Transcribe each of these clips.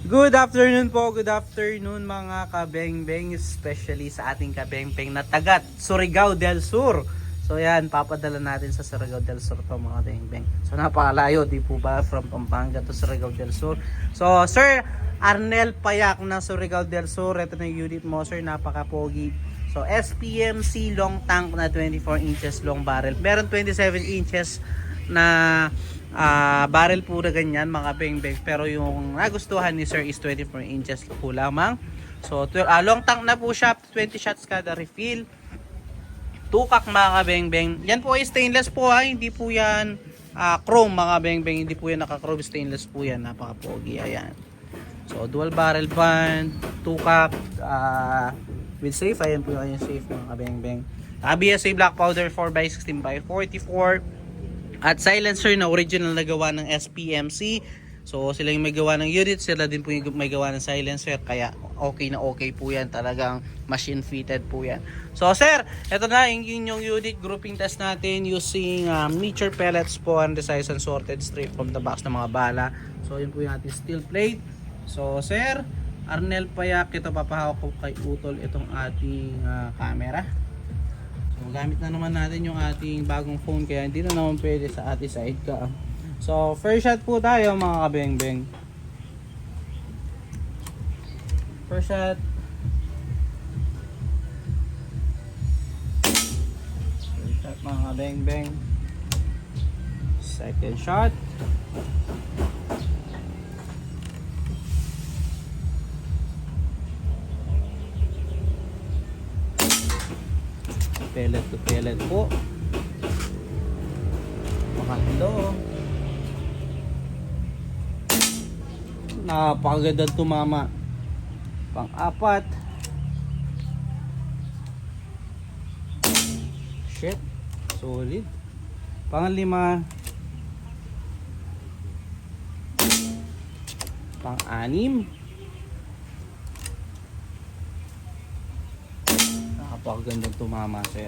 Good afternoon po, good afternoon mga kabeng-beng, especially sa ating kabeng-beng na tagat Surigao del Sur. So yan, papadala natin sa Surigao del Sur to mga beng-beng. So napakalayo, di po ba, from Pampanga to Surigao del Sur. So Sir Arnel Payak na Surigao del Sur, ito na yung unit mo sir, napaka-pogi. So SPMC long tank na 24 inches long barrel. Meron 27 inches na barrel po na ganyan mga beng-beng, pero yung nagustuhan ni sir is 24 inches po lamang. So long tank na po siya, 20 shots kada refill, tukak mga beng-beng. Yan po ay stainless po ha, hindi po yan chrome mga beng-beng, hindi po yan naka-chrome, stainless po yan, napaka-pogi. Ayan, so dual barrel band, tukak with safe. Ayan po yung safe mga beng-beng. ABS black powder 4x16x44 at silencer na original na gawa ng SPMC. So sila yung may gawa ng unit, sila din po yung may gawa ng silencer, kaya okay na okay po yan, talagang machine fitted po yan. So sir, eto na yung unit grouping test natin using nature pellets po, and the size and sorted straight from the box ng mga bala. So yun po yung ating steel plate. So sir Arnel Payak, ito papahawak ko kay Utol itong ating camera. So gamit na naman natin yung ating bagong phone, kaya hindi na naman pwede sa ating side ka. So first shot po tayo mga kabeng-beng. First shot. First shot mga kabeng-beng. Second shot. Pellet to pellet po. Pangatlo. Napakaganda tumama. Pang-apat. Shit, solid. Pang-lima. Pang-anim. Napakagandang tumama sir.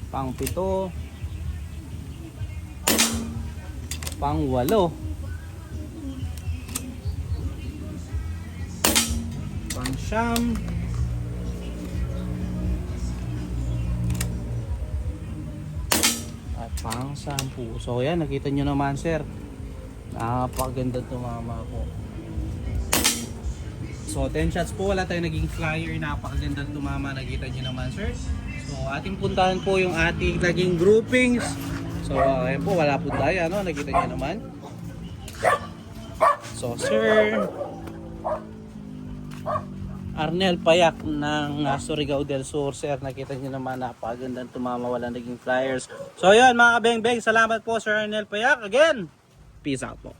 Pang-pito. Pang-walo. Pang-siyam. At pang-sampu. So yan, nakita nyo naman sir, napakagandang tumama po. So 10 shots po, wala tayong naging flyer, napakagandang tumama, nakita nyo naman sir. So ating puntahan po yung ating naging groupings. So ayan po, wala po tayo, ano, nakita nyo naman. So sir Arnel Payak ng Surigao del Sur, sir, nakita nyo naman, napakagandang tumama, wala naging flyers. So yun mga kabeng-beng, salamat po Sir Arnel Payak. Again, peace out po.